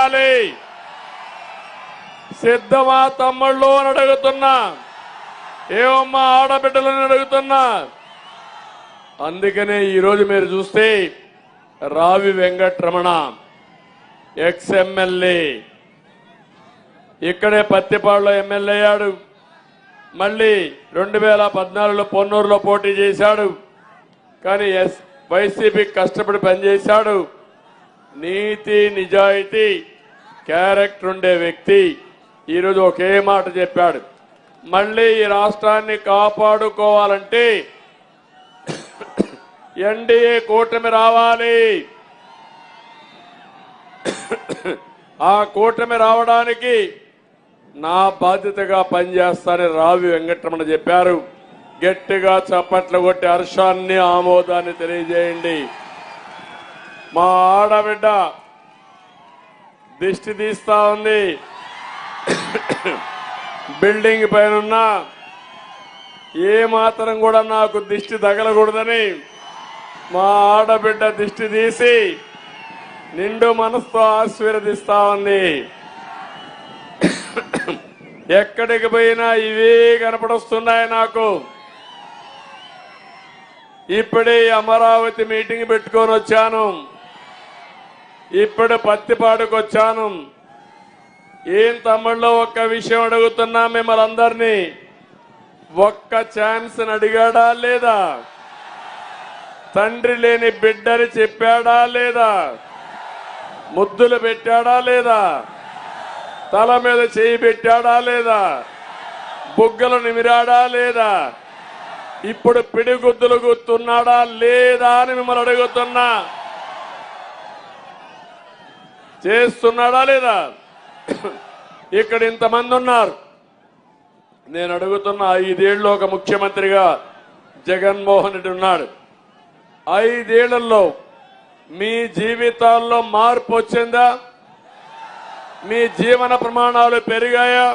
రావాలి. సిద్ధమా తమ్ముళ్ళు అని అడుగుతున్నా, ఏమమ్మా ఆడబిడ్డలని అడుగుతున్నా. అందుకనే ఈరోజు మీరు చూస్తే రావి వెంకటరమణ ఎక్స్ ఎమ్మెల్యే ఇక్కడే పత్తిపాడులో ఎమ్మెల్యే అయ్యాడు. మళ్ళీ 2014లో పొన్నూరులో పోటీ చేశాడు. కానీ వైసీపీ కష్టపడి పనిచేశాడు. నీతి నిజాయితీ క్యారెక్టర్ ఉండే వ్యక్తి ఈరోజు ఒకే మాట చెప్పాడు, మళ్ళీ ఈ రాష్ట్రాన్ని కాపాడుకోవాలంటే ఎన్డీఏ కూటమి రావాలి. ఆ కూటమి రావడానికి నా బాధ్యతగా పనిచేస్తానని రావి వెంకటరమణ చెప్పారు. గట్టిగా చప్పట్లు కొట్టి హర్షాన్ని ఆమోదాన్ని తెలియజేయండి. మా ఆడబిడ్డ దిష్టి తీస్తా ఉంది. బిల్డింగ్ పైన ఏ మాత్రం కూడా నాకు దిష్టి తగలకూడదని మా ఆడబిడ్డ దిష్టి తీసి నిండు మనసుతో ఆశీర్వదిస్తా ఉంది. ఎక్కడికి పోయినా ఇవే కనపడొస్తున్నాయి నాకు. ఇప్పుడే అమరావతి మీటింగ్ పెట్టుకొని వచ్చాను. ఇప్పుడు పత్తిపాడుకు వచ్చాను. ఏం తమ్ముళ్ళు ఒక్క విషయం అడుగుతున్నా మిమ్మల్ని అందరినీ, ఒక్క ఛాన్స్ అడిగాడా లేదా? తండ్రి లేని బిడ్డని చెప్పాడా లేదా? ముద్దులు పెట్టాడా లేదా? తల మీద చేయి పెట్టాడా లేదా? బుగ్గలు నిమిరాడా లేదా? ఇప్పుడు పిడిగుద్దులు గుర్తున్నాడా లేదా అని మిమ్మల్ని అడుగుతున్నా. చేస్తున్నాడా లేదా? ఇక్కడ ఇంతమంది ఉన్నారు. నేను అడుగుతున్న 5 ఏళ్ళు ఒక ముఖ్యమంత్రిగా జగన్మోహన్ రెడ్డి ఉన్నాడు. 5 ఏళ్లలో మీ జీవితాల్లో మార్పు వచ్చిందా? మీ జీవన ప్రమాణాలు పెరిగాయా?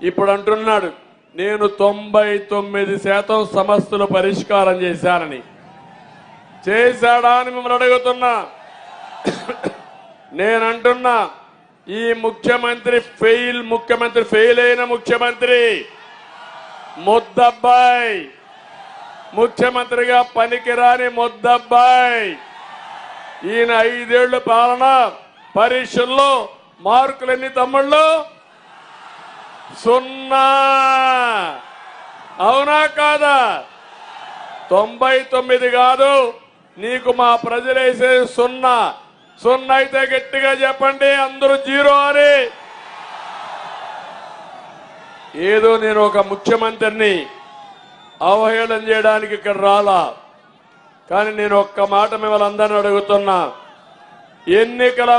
ఇప్పుడు అంటున్నాడు నేను 99% సమస్యలు పరిష్కారం చేశానని. చేశాడా అని మిమ్మల్ని అడుగుతున్నా. నేనంటున్నా ఈ ముఖ్యమంత్రి ఫెయిల్ అయిన ముఖ్యమంత్రి, ముద్దబ్బాయి, ముఖ్యమంత్రిగా పనికిరాని ముద్దబ్బాయి. ఈయన 5 ఏళ్ల పాలన పరీక్షల్లో మార్కులు ఎన్ని తమ్ముళ్ళు? 0. అవునా కాదా? 99 కాదు, నీకు మా ప్రజలేసే 0. 0 అయితే గట్టిగా చెప్పండి అందరూ 0 అని. ఏదో నేను ఒక ముఖ్యమంత్రిని అవహేళన చేయడానికి ఇక్కడ రాలా. కానీ నేను ఒక్క మాట మిమ్మల్ని అందరిని అడుగుతున్నా, ఎన్నికల